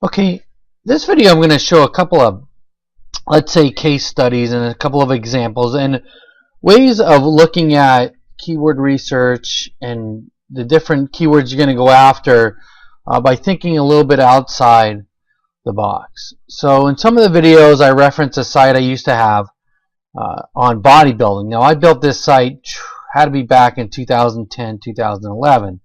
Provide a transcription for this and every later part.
Okay, this video I'm going to show a couple of, let's say, case studies and a couple of examples and ways of looking at keyword research and the different keywords you're going to go after by thinking a little bit outside the box. So in some of the videos I reference a site I used to have on bodybuilding. Now I built this site, had to be back in 2010, 2011.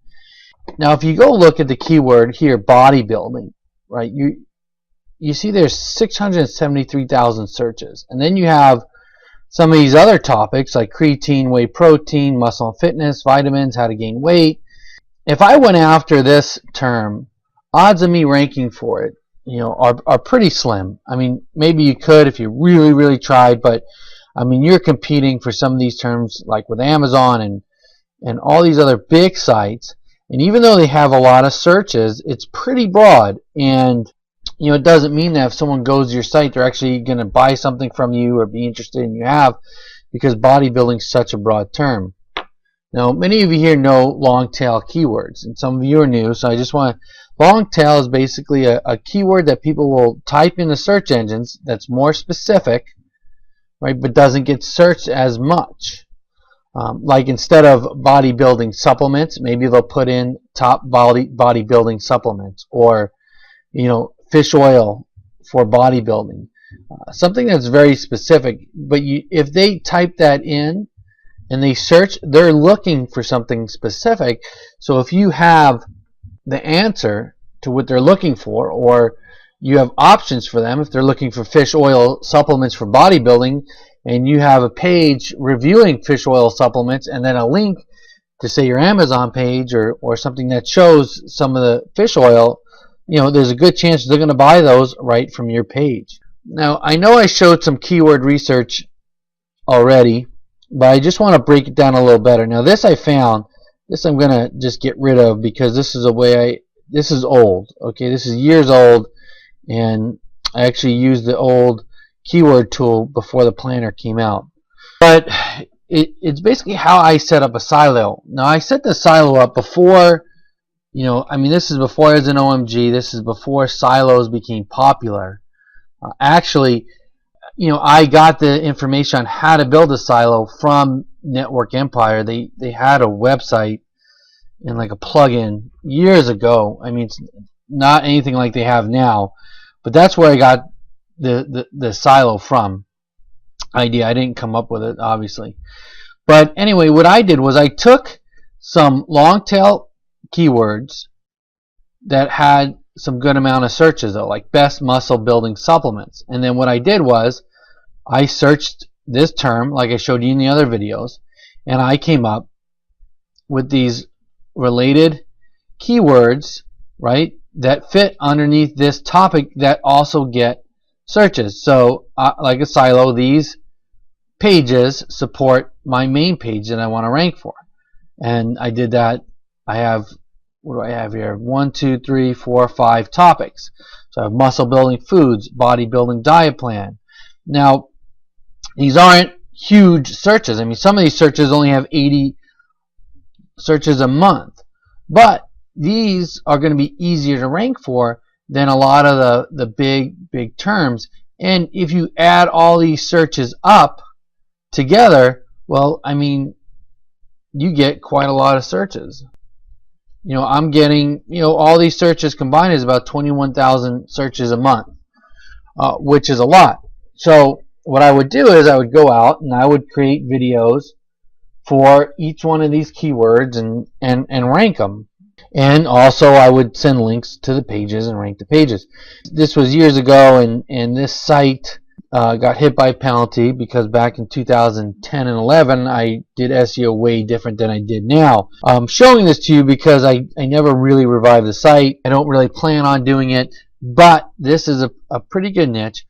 Now if you go look at the keyword here, bodybuilding, right, you see there's 673,000 searches, and then you have some of these other topics like creatine, whey protein, muscle and fitness, vitamins, how to gain weight. If I went after this term, odds of me ranking for it, are pretty slim. I mean, maybe you could if you really tried, but I mean, you're competing for some of these terms like with Amazon and all these other big sites. And even though they have a lot of searches, it's pretty broad. And it doesn't mean that if someone goes to your site, they're actually going to buy something from you or be interested in you have, because bodybuilding is such a broad term. Now, many of you here know long tail keywords, and some of you are new, so I just want to. Long tail is basically a keyword that people will type in the search engines that's more specific, right, but doesn't get searched as much. Like instead of bodybuilding supplements, maybe they'll put in top bodybuilding supplements, or fish oil for bodybuilding, something that's very specific. But if they type that in and they search, they're looking for something specific. So if you have the answer to what they're looking for, or you have options for them, if they're looking for fish oil supplements for bodybuilding, and you have a page reviewing fish oil supplements and then a link to, say, your Amazon page or something that shows some of the fish oil, there's a good chance they're going to buy those right from your page. Now, I know I showed some keyword research already, but I just want to break it down a little better. Now, this I found, this I'm going to just get rid of because this is this is old. Okay, this is years old, and I actually used the old keyword tool before the planner came out. But it's basically how I set up a silo. Now, I set the silo up before, I mean, this is before I was an OMG. This is before silos became popular. Actually, I got the information on how to build a silo from Network Empire. They had a website and like a plugin years ago. I mean, it's not anything like they have now, but that's where I got the silo from idea. I didn't come up with it, obviously. But anyway, what I did was I took some long tail keywords that had some good amount of searches, though, like best muscle building supplements. And then what I did was I searched this term like I showed you in the other videos, and I came up with these related keywords, right, that fit underneath this topic that also get searches. So like a silo, these pages support my main page that I want to rank for, and I did that. I have, what do I have here? 1, 2, 3, 4, 5 topics. So I have muscle building foods, bodybuilding diet plan. Now, these aren't huge searches. I mean, some of these searches only have 80 searches a month, but these are going to be easier to rank for than a lot of the big terms. And if you add all these searches up together, well, I mean, you get quite a lot of searches. I'm getting, all these searches combined is about 21,000 searches a month, which is a lot. So what I would do is I would go out and I would create videos for each one of these keywords and rank them. And also I would send links to the pages and rank the pages. This was years ago, and this site got hit by a penalty because back in 2010 and 11 I did SEO way different than I did now. I'm showing this to you because I never really revived the site. I don't really plan on doing it, but this is a pretty good niche.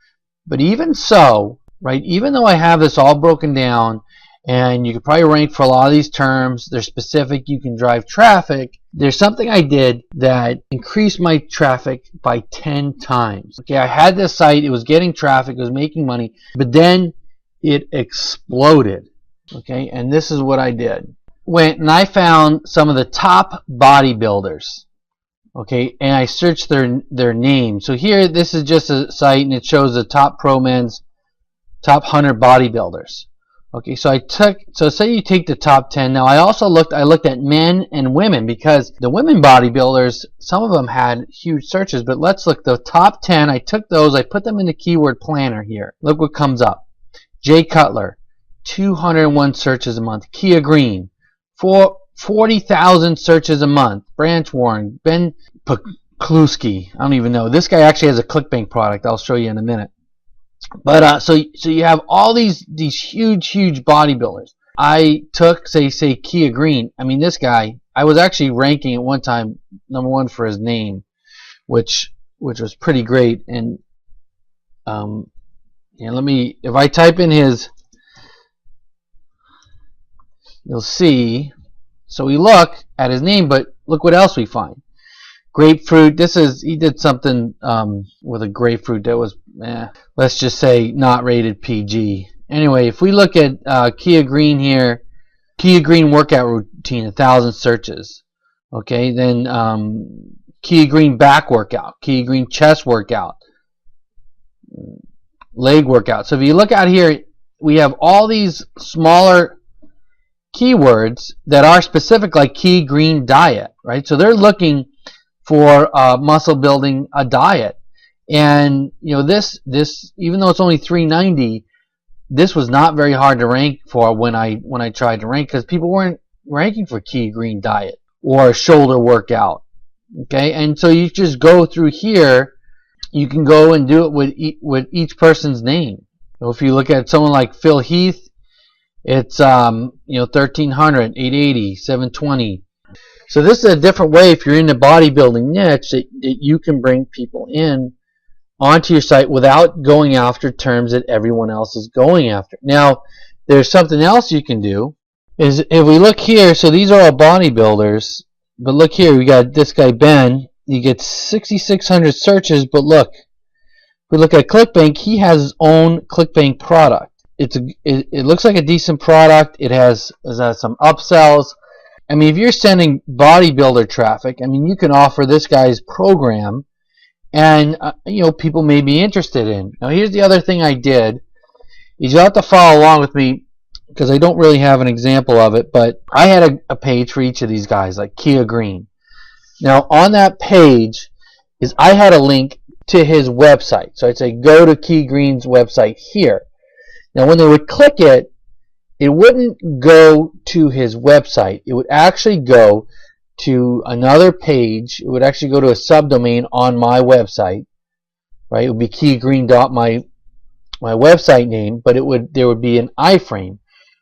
But even so, right, even though I have this all broken down, and you could probably rank for a lot of these terms, they're specific, you can drive traffic, there's something I did that increased my traffic by 10 times. Okay, I had this site, it was getting traffic, it was making money, but then it exploded. Okay, and this is what I did. Went and I found some of the top bodybuilders. Okay, and I search their name. So here, this is just a site, and it shows the top pro men's, top 100 bodybuilders. Okay, so say you take the top 10. Now I looked at men and women, because the women bodybuilders, some of them had huge searches, but let's look the top 10. I took those, I put them in the keyword planner here. Look what comes up. Jay Cutler, 201 searches a month. Kia Green, 40,000 searches a month. Branch Warren, Ben Pekluski, I don't even know. This guy actually has a ClickBank product. I'll show you in a minute. But so you have all these huge bodybuilders. I took say Kia Green. I mean, this guy, I was actually ranking at one time #1 for his name, which was pretty great. And if I type in his, you'll see. So we look at his name, but look what else we find. Grapefruit. He did something with a grapefruit that was, let's just say, not rated PG. Anyway, if we look at Kia Green here, Kia Green workout routine, 1,000 searches. Okay, then Kia Green back workout, Kia Green chest workout, leg workout. So if you look out here, we have all these smaller keywords that are specific, like Kia Green diet, right? So they're looking for muscle building, a diet. And this even though it's only $3.90, this was not very hard to rank for when I tried to rank, because people weren't ranking for Kia Green diet or shoulder workout. Okay, and so you just go through here. You can go and do it with each person's name. So if you look at someone like Phil Heath, it's 1300, 880, 720. So this is a different way, if you're in the bodybuilding niche, that you can bring people in onto your site without going after terms that everyone else is going after. Now, there's something else you can do. Is if we look here, so these are all bodybuilders, but look here, we got this guy Ben. He gets 6,600 searches, but look, if we look at ClickBank, he has his own ClickBank product. It looks like a decent product. It has some upsells. I mean, if you're sending bodybuilder traffic, I mean, you can offer this guy's program, and people may be interested in. Now, here's the other thing I did, is you have to follow along with me, because I don't really have an example of it, but I had a page for each of these guys, like Kia Green. Now, on that page I had a link to his website. So I'd say, go to Kia Green's website here. Now, when they would click it, it wouldn't go to his website. It would actually go to another page. It would actually go to a subdomain on my website, right? It would be KiaGreen.my website name, but there would be an iframe.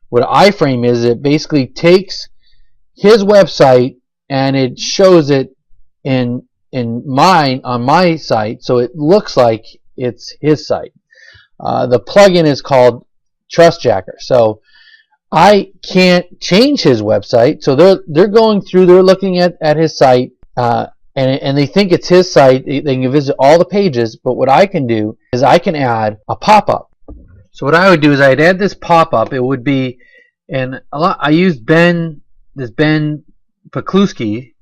What an iframe is, it basically takes his website and it shows it on my site, so it looks like it's his site. The plugin is called TrustJacker. So I can't change his website, so they're going through, they're looking at his site, and they think it's his site. They can visit all the pages, but what I can do is I can add a pop-up. So what I would do is I'd add this pop-up. It would be, I used this Ben Pekluski.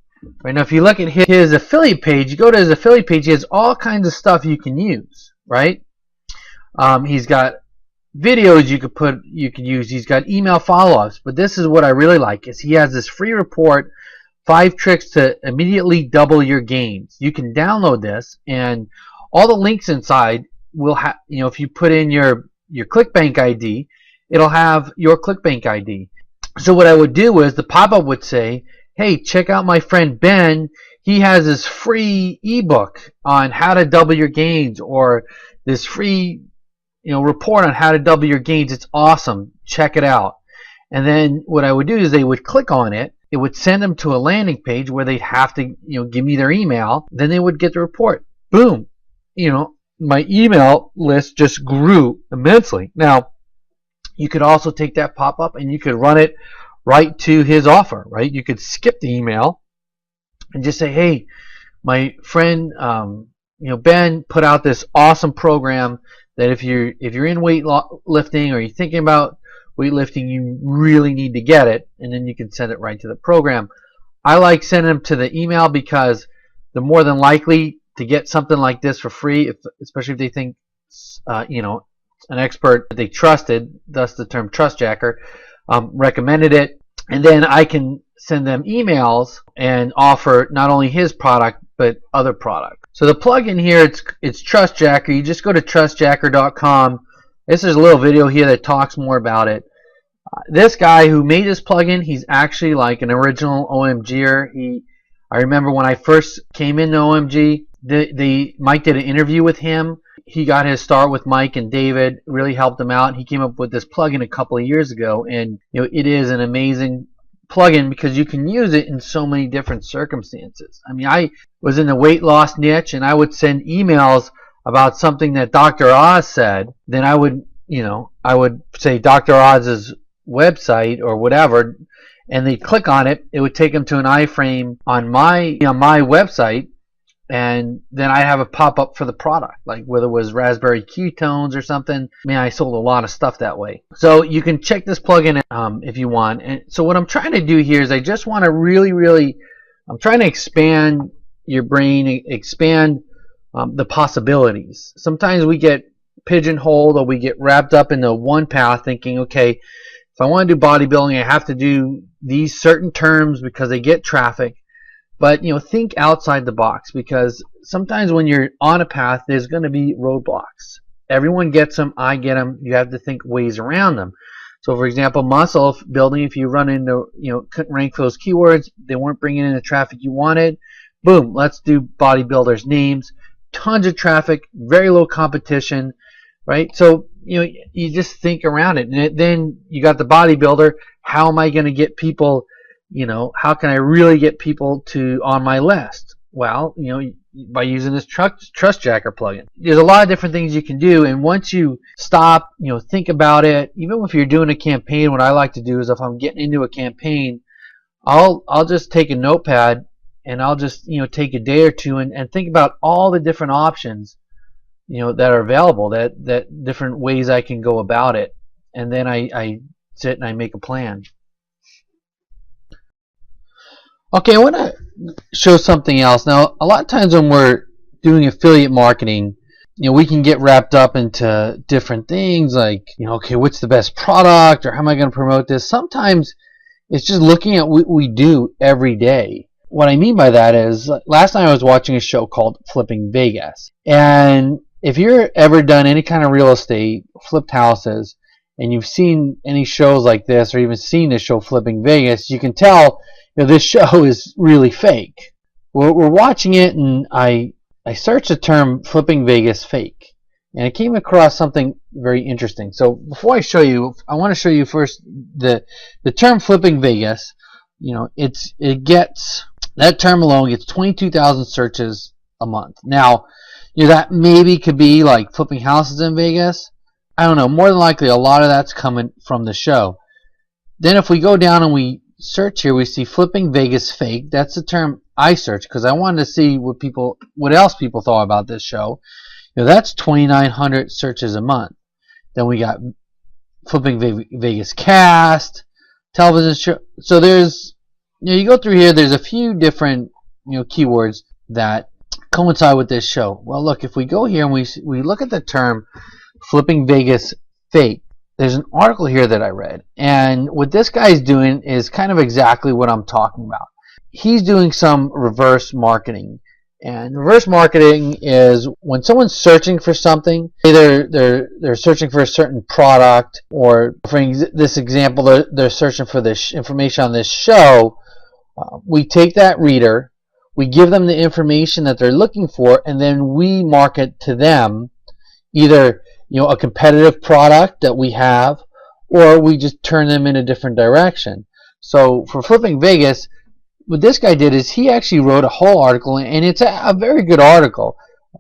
Right now, if you look at his affiliate page, you go to his affiliate page, he has all kinds of stuff you can use, right? He's got videos you could use. He's got email follow-ups, but this is what I really like, is he has this free report, 5 tricks to immediately double your gains. You can download this, and all the links inside will have, if you put in your ClickBank ID, it'll have your ClickBank ID. So what I would do is the pop-up would say, hey, check out my friend Ben. He has this free ebook on how to double your gains, or this free report on how to double your gains. It's awesome. Check it out. And then what I would do is they would click on it. It would send them to a landing page where they'd have to give me their email. Then they would get the report. Boom. My email list just grew immensely. Now, you could also take that pop-up and you could run it right to his offer, right? You could skip the email and just say, hey, my friend Ben put out this awesome program that if you're in weightlifting or you're thinking about weightlifting, you really need to get it, and then you can send it right to the program. I like sending them to the email because they're more than likely to get something like this for free, especially if they think you know, an expert that they trusted, thus the term trust jacker, recommended it. And then I can send them emails and offer not only his product but other products. So the plugin here, it's Trust Jacker. You just go to trustjacker.com. This is a little video here that talks more about it. This guy who made this plugin, he's actually like an original OMGer. I remember when I first came into OMG, Mike did an interview with him. He got his start with Mike and David, really helped him out. He came up with this plugin a couple of years ago, and you know, it is an amazing plugin because you can use it in so many different circumstances. I mean, I was in the weight loss niche, and I would send emails about something that Dr. Oz said. Then I would, you know, I would say Dr. Oz's website or whatever, and they click on it. It would take them to an iframe on my website, and then I have a pop-up for the product, like whether it was raspberry ketones or something. I mean, I sold a lot of stuff that way. So you can check this plugin if you want. And so what I'm trying to do here is I just want to really, I'm trying to expand your brain, expand the possibilities. Sometimes we get pigeonholed or we get wrapped up into one path thinking, okay, if I want to do bodybuilding, I have to do these certain terms because they get traffic. But, you know, think outside the box, because sometimes when you're on a path, there's going to be roadblocks. Everyone gets them. I get them. You have to think ways around them. So, for example, muscle building, if you run into, you know, couldn't rank those keywords, they weren't bringing in the traffic you wanted. Boom, let's do bodybuilders' names. Tons of traffic, very low competition, right? So, you know, you just think around it. And then you got the bodybuilder. How am I going to get people? You know, how can I really get people to on my list? Well, you know, by using this Trust Jacker plugin. There's a lot of different things you can do, and once you stop, you know, think about it. Even if you're doing a campaign, what I like to do is if I'm getting into a campaign, I'll just take a notepad and I'll just, you know, take a day or two and think about all the different options, you know, that are available, that different ways I can go about it, and then I sit and I make a plan. Okay, I want to show something else. Now, a lot of times when we're doing affiliate marketing, you know, we can get wrapped up into different things like, you know, okay, what's the best product, or how am I going to promote this? Sometimes it's just looking at what we do every day. What I mean by that is, last night I was watching a show called Flipping Vegas. And if you've ever done any kind of real estate, flipped houses, and you've seen any shows like this, or even seen the show Flipping Vegas, you can tell, you know, this show is really fake. We're watching it, and I searched the term Flipping Vegas fake, and I came across something very interesting. So before I show you, I want to show you first the term Flipping Vegas. You know, it gets, that term alone gets 22,000 searches a month. Now, you know, that maybe could be like flipping houses in Vegas. I don't know. More than likely, a lot of that's coming from the show. Then if we go down and we search here, we see Flipping Vegas fake. That's the term I searched because I wanted to see what else people thought about this show. You know, that's 2,900 searches a month. Then we got Flipping Vegas cast, television show. So there's, you know, you go through here, there's a few different, you know, keywords that coincide with this show. Well, look, if we go here and we look at the term Flipping Vegas fake, there's an article here that I read, and what this guy's doing is kind of exactly what I'm talking about. He's doing some reverse marketing, and reverse marketing is when someone's searching for something, either they're searching for a certain product, or for this example, they're searching for this information on this show. We take that reader, we give them the information that they're looking for, and then we market to them either, you know, a competitive product that we have, or we just turn them in a different direction. So for Flipping Vegas, what this guy did is he actually wrote a whole article, and it's a very good article.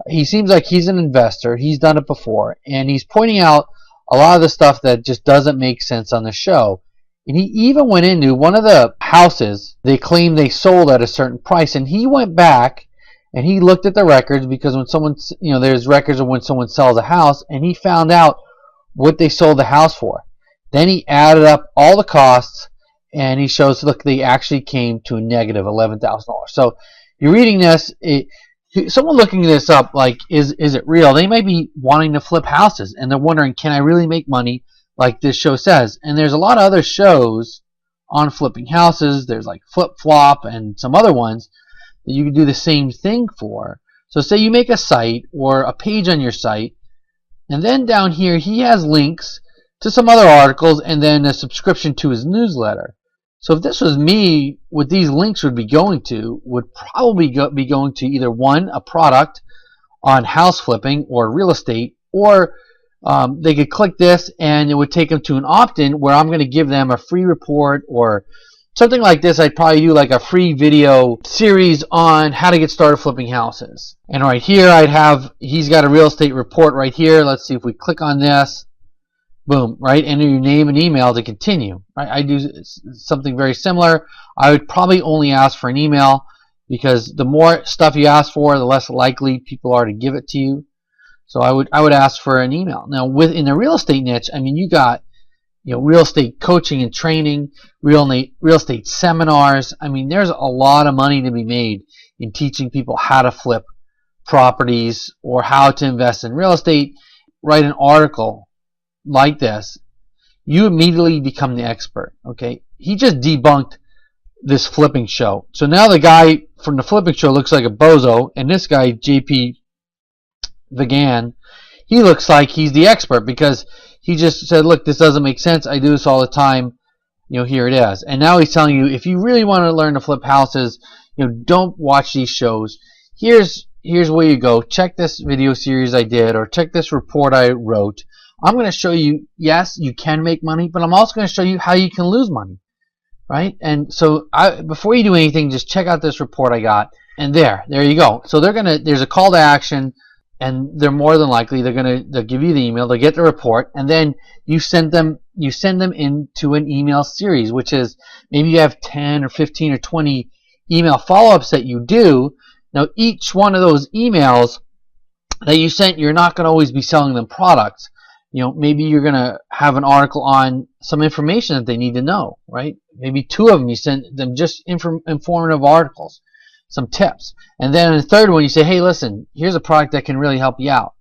He seems like he's an investor. He's done it before, and he's pointing out a lot of the stuff that just doesn't make sense on the show. And he even went into one of the houses they claimed they sold at a certain price, and he went back and he looked at the records, because when someone, you know, there's records of when someone sells a house, and he found out what they sold the house for. Then he added up all the costs, and he shows, look, they actually came to a negative $11,000. So you're reading this, someone looking this up, like, is it real? They might be wanting to flip houses, and they're wondering, can I really make money like this show says? And there's a lot of other shows on flipping houses. There's like Flip Flop and some other ones that you can do the same thing for. So say you make a site or a page on your site, and then down here he has links to some other articles and then a subscription to his newsletter. So if this was me, what these links would be going to would probably be going to either one, a product on house flipping or real estate, or they could click this and it would take them to an opt-in where I'm going to give them a free report or something like this. I'd probably do like a free video series on how to get started flipping houses. And right here he's got a real estate report right here. Let's see if we click on this. Boom, right? Enter your name and email to continue. Right? I do something very similar. I would probably only ask for an email because the more stuff you ask for, the less likely people are to give it to you. So I would ask for an email. Now, in the real estate niche, I mean, you got real estate coaching and training, real estate seminars. I mean, there's a lot of money to be made in teaching people how to flip properties or how to invest in real estate. Write an article like this, you immediately become the expert. Okay, he just debunked this flipping show. So now the guy from the flipping show looks like a bozo, and this guy JP Vegan, he looks like he's the expert because he just said, look, this doesn't make sense, I do this all the time, here it is. And now he's telling you, if you really want to learn to flip houses, don't watch these shows. Here's where you go. Check this video series I did, or check this report I wrote. I'm going to show you, yes, you can make money, but I'm also going to show you how you can lose money, right? And so before you do anything, just check out this report I got, and there you go. So there's a call to action, and they're more than likely they'll give you the email, they'll get the report, and then you send them into an email series, which is maybe you have 10 or 15 or 20 email follow-ups that you do. Now each one of those emails that you sent, you're not going to always be selling them products. Maybe you're going to have an article on some information that they need to know, right? Maybe 2 of them, you send them just informative articles, some tips. And then in the third one, you say, hey, listen, here's a product that can really help you out.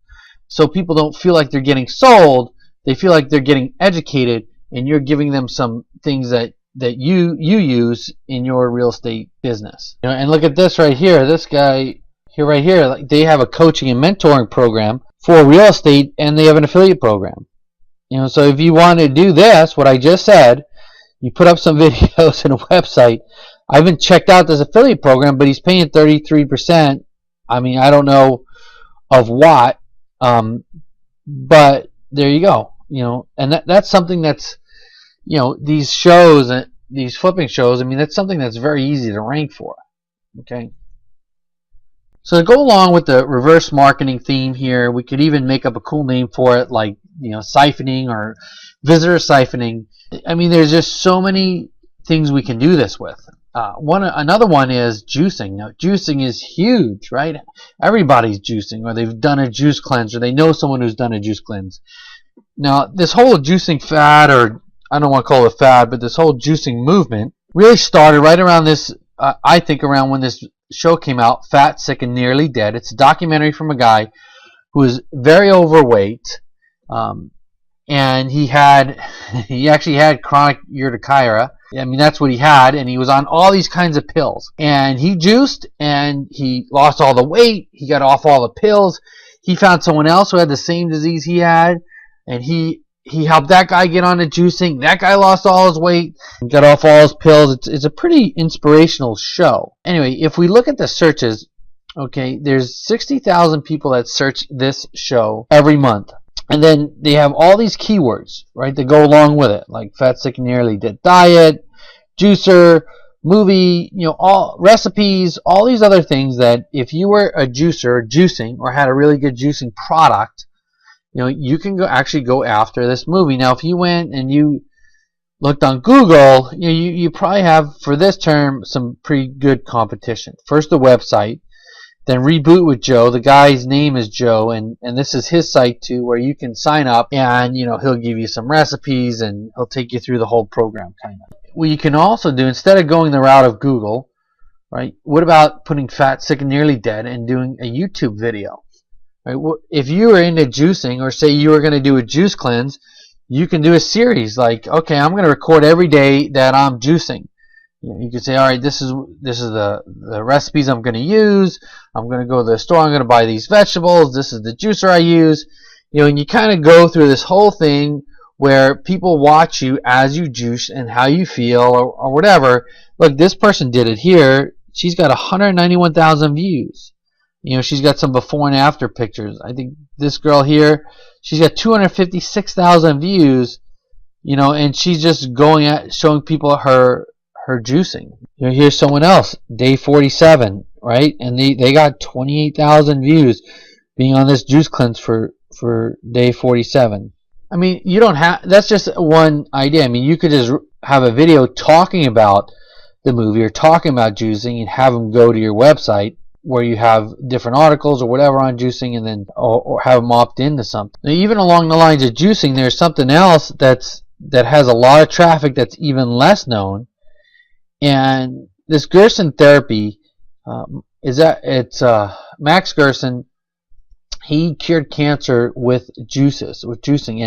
So people don't feel like they're getting sold. They feel like they're getting educated, and you're giving them some things that you use in your real estate business. And look at this right here. This guy right here, like, they have a coaching and mentoring program for real estate, and they have an affiliate program. So if you want to do this, what I just said, you put up some videos and a website. I haven't checked out this affiliate program, but he's paying 33%. I mean, I don't know of what, but there you go. And that's something that's, these shows, these flipping shows, I mean, that's something that's very easy to rank for. Okay. So to go along with the reverse marketing theme here, we could even make up a cool name for it, like siphoning or visitor siphoning. I mean, there's just so many things we can do this with. Another one is juicing. Now, juicing is huge, right? Everybody's juicing, or they've done a juice cleanse, or they know someone who's done a juice cleanse. Now, this whole juicing fad, or I don't want to call it a fad, but this whole juicing movement really started right around this, I think around when this show came out, Fat, Sick, and Nearly Dead. It's a documentary from a guy who is very overweight, and he actually had chronic urticaria. I mean, that's what he had, and he was on all these kinds of pills. And he juiced, and he lost all the weight. He got off all the pills. He found someone else who had the same disease he had, and he helped that guy get on to juicing. That guy lost all his weight, got off all his pills. It's a pretty inspirational show. Anyway, if we look at the searches, okay, there's 60,000 people that search this show every month. And then they have all these keywords, right, that go along with it, like Fat, Sick, and Nearly Dead diet, juicer, movie, all recipes, all these other things that if you were a juicer, juicing, or had a really good juicing product, you can actually go after this movie. Now, if you went and you looked on Google, you probably have, for this term, some pretty good competition. First, the website. Then Reboot with Joe. The guy's name is Joe, and this is his site too, where you can sign up, and he'll give you some recipes, and he'll take you through the whole program, kind of. What you can also do, instead of going the route of Google, right? What about putting fat, sick, and nearly dead and doing a YouTube video? Right? If you are into juicing, or say you were going to do a juice cleanse, you can do a series like, okay, I'm going to record every day that I'm juicing. You can say, all right, this is the recipes I'm going to use. I'm going to go to the store. I'm going to buy these vegetables. This is the juicer I use. And you kind of go through this whole thing where people watch you as you juice and how you feel, or whatever. Look, this person did it here. She's got 191,000 views. She's got some before and after pictures. I think this girl here, she's got 256,000 views. And she's just going at showing people her juicing. Here's someone else, day 47, right? And they got 28,000 views being on this juice cleanse for day 47. I mean, you don't have, that's just one idea. I mean, you could just have a video talking about the movie or talking about juicing and have them go to your website where you have different articles or whatever on juicing, and then or have them opt into something. Now, even along the lines of juicing, there's something else that has a lot of traffic that's even less known. And this Gerson therapy it's Max Gerson. He cured cancer with juicing,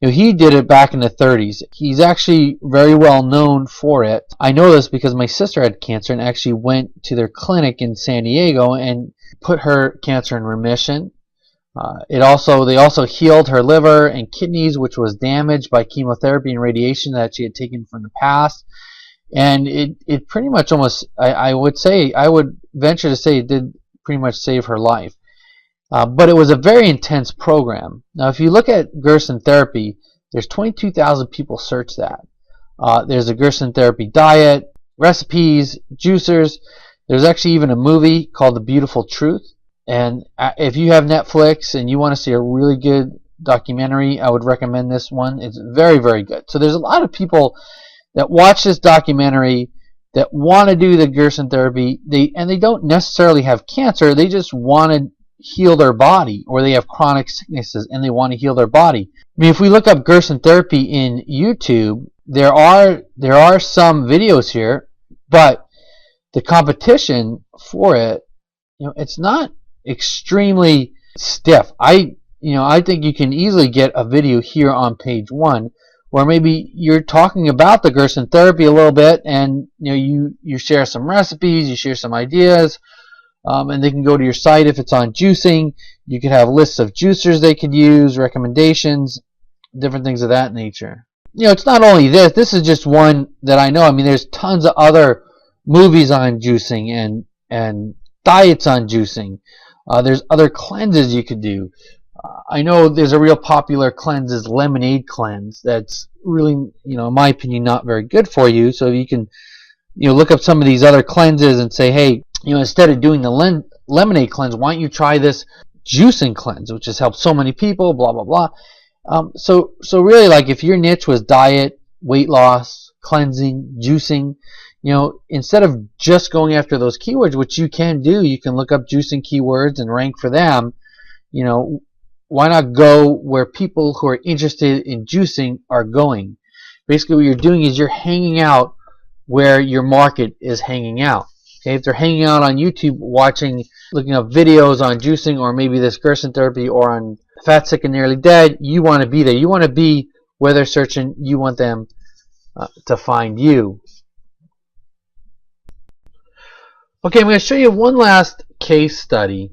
and he did it back in the 30s. He's actually very well known for it. I know this because my sister had cancer and actually went to their clinic in San Diego and put her cancer in remission. They also healed her liver and kidneys, which was damaged by chemotherapy and radiation that she had taken from the past. And it pretty much almost, I would venture to say, it did pretty much save her life. But it was a very intense program. Now, if you look at Gerson therapy, there's 22,000 people search that. There's a Gerson therapy diet, recipes, juicers. There's actually even a movie called The Beautiful Truth. And if you have Netflix and you want to see a really good documentary, I would recommend this one. It's very, very good. So there's a lot of people that watch this documentary that want to do the Gerson therapy. They don't necessarily have cancer. They just want to heal their body, or they have chronic sicknesses and they want to heal their body. I mean, if we look up Gerson therapy in YouTube, there are some videos here, but the competition for it, it's not extremely stiff. I think you can easily get a video here on page 1 where maybe you're talking about the Gerson therapy a little bit, and you share some recipes, you share some ideas. And they can go to your site if it's on juicing. You could have lists of juicers they could use, recommendations, different things of that nature. It's not only this. This is just one that I know. I mean, there's tons of other movies on juicing and diets on juicing. There's other cleanses you could do. I know there's a real popular cleanse, is lemonade cleanse. That's really, in my opinion, not very good for you. So you can, look up some of these other cleanses and say, hey, instead of doing the lemonade cleanse, why don't you try this juicing cleanse, which has helped so many people, blah, blah, blah. So really, like, if your niche was diet, weight loss, cleansing, juicing, instead of just going after those keywords, which you can do, you can look up juicing keywords and rank for them. Why not go where people who are interested in juicing are going? Basically, what you're doing is you're hanging out where your market is hanging out. Okay, if they're hanging out on YouTube, looking up videos on juicing, or maybe this Gerson therapy, or on fat, sick, and nearly dead, you want to be there. You want to be where they're searching. You want them to find you. Okay, I'm going to show you one last case study.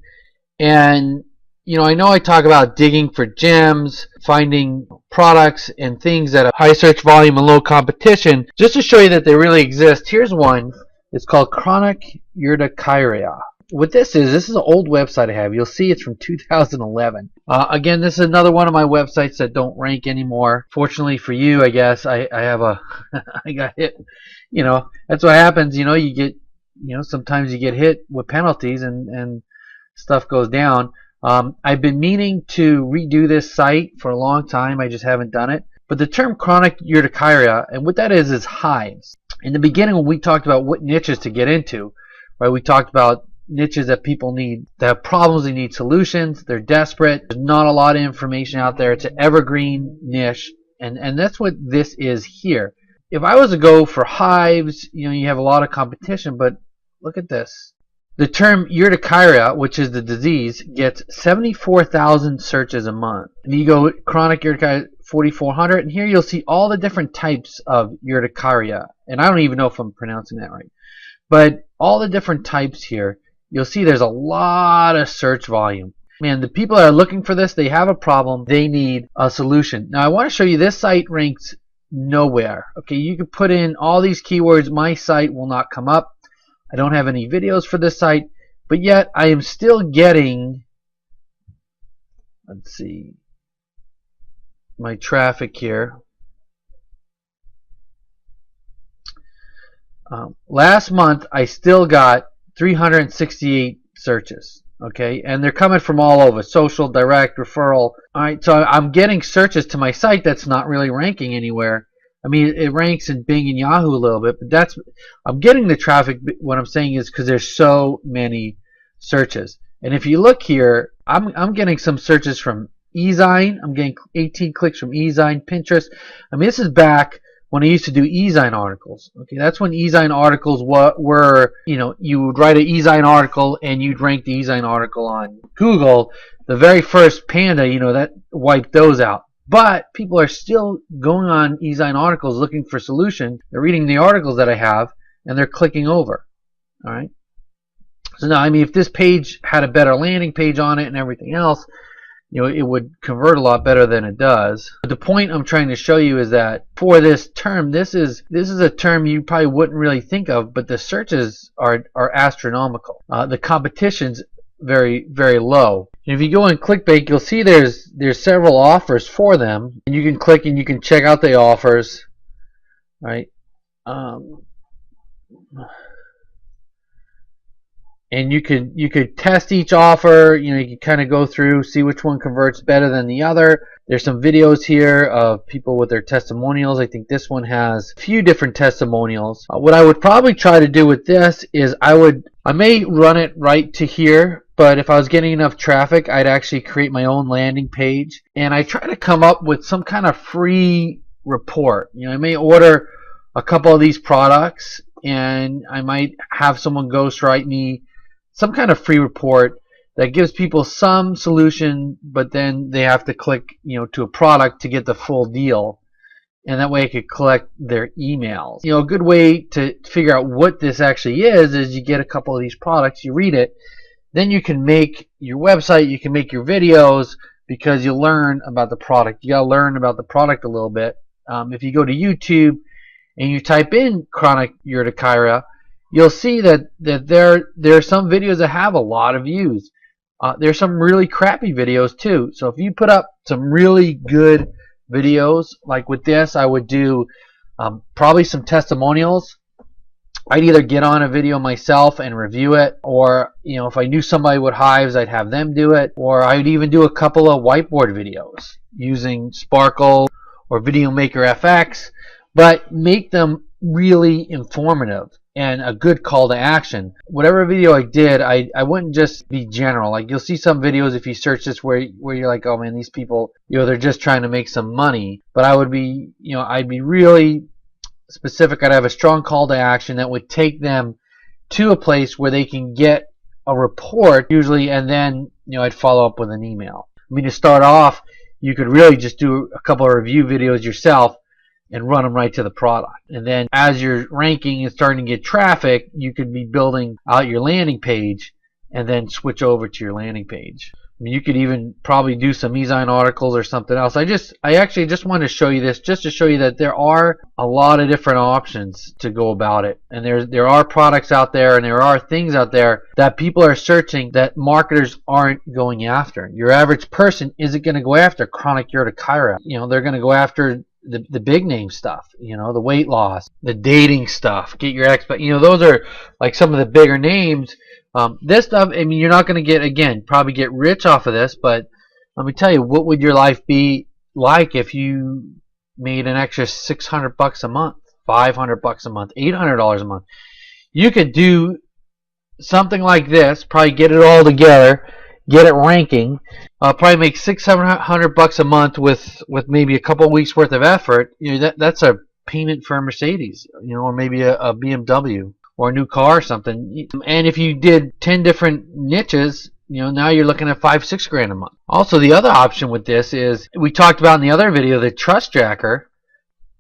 And I know I talk about digging for gems, finding products and things that have high search volume and low competition. Just to show you that they really exist, here's one. It's called chronic urticaria. What this is an old website I have. You'll see it's from 2011. Again, this is another one of my websites that don't rank anymore. Fortunately for you, I guess, I have a I got hit. That's what happens. You get, sometimes you get hit with penalties and stuff goes down. I've been meaning to redo this site for a long time. I just haven't done it. But the term chronic urticaria, and what that is hives. In the beginning, when we talked about what niches to get into, right? We talked about niches that people need, that have problems, they need solutions, they're desperate. There's not a lot of information out there. It's an evergreen niche, and that's what this is here. If I was to go for hives, you have a lot of competition, but Look at this. The term urticaria, which is the disease, gets 74,000 searches a month. And you go chronic urticaria 4,400, and here you'll see all the different types of urticaria. And I don't even know if I'm pronouncing that right. But all the different types here, you'll see there's a lot of search volume. Man, the people that are looking for this, they have a problem. They need a solution. Now, I want to show you this site ranks nowhere. Okay, you can put in all these keywords. My site will not come up. I don't have any videos for this site, but yet I am still getting, let's see, my traffic here. Last month I still got 368 searches. Okay, and they're coming from all over, social, direct, referral. All right, so I'm getting searches to my site that's not really ranking anywhere. I mean, it ranks in Bing and Yahoo a little bit, but I'm getting the traffic. What I'm saying is because there's so many searches. And if you look here, I'm getting some searches from eZine. I'm getting 18 clicks from eZine, Pinterest. I mean, this is back when I used to do eZine articles. Okay, that's when eZine articles were, you know, you would write an eZine article and you'd rank the eZine article on Google. The very first Panda, you know, that wiped those out. But people are still going on eZine articles looking for solutions. They're reading the articles that I have, and they're clicking over. All right. So now, I mean, if this page had a better landing page on it and everything else, you know, it would convert a lot better than it does. But the point I'm trying to show you is that for this term, this is a term you probably wouldn't really think of, but the searches are astronomical. The competition's very, very low. And if you go in ClickBait, you'll see there's several offers for them, and you can click and you can check out the offers, right? And you could test each offer. You know, you can kind of go through, see which one converts better than the other. There's some videos here of people with their testimonials. I think this one has a few different testimonials. What I would probably try to do with this is I may run it right to here, but if I was getting enough traffic, I'd actually create my own landing page, and I try to come up with some kind of free report. You know, I may order a couple of these products, and I might have someone ghostwrite me some kind of free report that gives people some solution, but then they have to click, you know, to a product to get the full deal, and that way I could collect their emails. You know, a good way to figure out what this actually is you get a couple of these products, you read it, then you can make your website, you can make your videos, because you learn about the product. You gotta learn about the product a little bit. If you go to YouTube and you type in chronic urticaria, you'll see that there are some videos that have a lot of views. There's some really crappy videos too. So if you put up some really good videos, like with this, I would do probably some testimonials. I'd either get on a video myself and review it, or, you know, if I knew somebody with hives, I'd have them do it, or I'd even do a couple of whiteboard videos using Sparkle or VideoMaker FX, but make them really informative and a good call to action. Whatever video I did, I wouldn't just be general. Like, you'll see some videos if you search this where you're like, oh man, these people, you know, they're just trying to make some money. But I would be, you know, I'd be really specific. I'd have a strong call to action that would take them to a place where they can get a report usually, and then, you know, I'd follow up with an email. I mean, to start off, you could really just do a couple of review videos yourself and run them right to the product. And then as you're ranking and starting to get traffic, you could be building out your landing page and then switch over to your landing page. I mean, you could even probably do some eZine articles or something else. I actually just wanted to show you this just to show you that there are a lot of different options to go about it. And there are products out there, and there are things out there that people are searching that marketers aren't going after. Your average person isn't going to go after chronic urticaria. You know, they're going to go after the big name stuff, you know, the weight loss, the dating stuff, get your ex, you know, those are like some of the bigger names. This stuff, I mean, you're not going to get, again, probably get rich off of this, but let me tell you, what would your life be like if you made an extra $600 a month, $500 a month, $800 a month? You could do something like this, probably get it all together, get it ranking, probably make $600 a month with maybe a couple weeks worth of effort. You know, that's a payment for a Mercedes, you know, or maybe a BMW. or a new car or something. And if you did 10 different niches, now you're looking at $5-6 grand a month. Also, the other option with this is, we talked about in the other video, the trust tracker.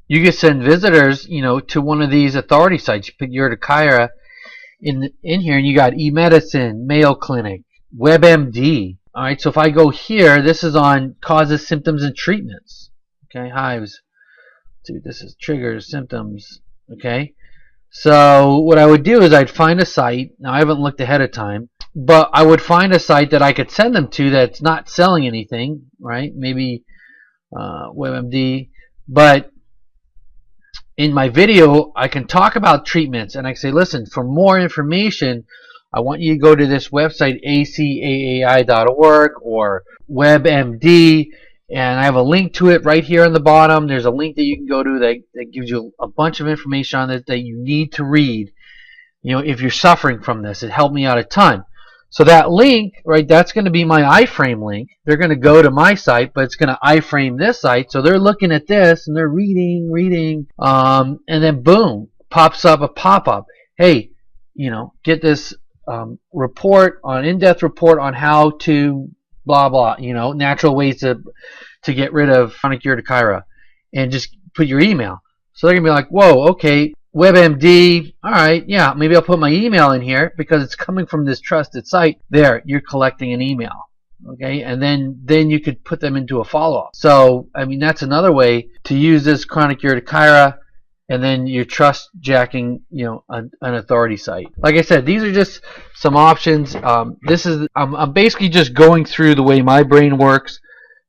You can send visitors, to one of these authority sites. You put Urticaria in here, and you got eMedicine, Mayo Clinic, WebMD. All right, so if I go here, this is on causes, symptoms, and treatments. Okay, hives. Dude, this is triggers, symptoms. Okay, so what I would do is I'd find a site. Now, I haven't looked ahead of time, but I would find a site that I could send them to that's not selling anything, right? Maybe WebMD, but in my video, I can talk about treatments, and I can say, listen, for more information, I want you to go to this website, acaai.org or WebMD, and I have a link to it right here on the bottom. There's a link that you can go to that gives you a bunch of information on it that you need to read. If you're suffering from this, it helped me out a ton. So that link, right, that's going to be my iframe link. They're going to go to my site, but it's going to iframe this site. So they're looking at this, and they're reading, and then boom, pops up a pop-up. Hey, get this report, in-depth report on how to blah, blah, natural ways to get rid of chronic urticaria, and just put your email. So they're going to be like, whoa, okay, WebMD, all right, yeah, maybe I'll put my email in here because it's coming from this trusted site. There, you're collecting an email, okay, and then you could put them into a follow-up. So, I mean, that's another way to use this chronic urticaria, and then you're trust jacking, an authority site. Like I said, these are just some options. I'm basically just going through the way my brain works,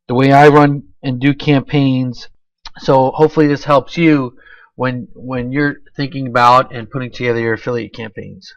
the way I run and do campaigns. So hopefully this helps you when you're thinking about and putting together your affiliate campaigns.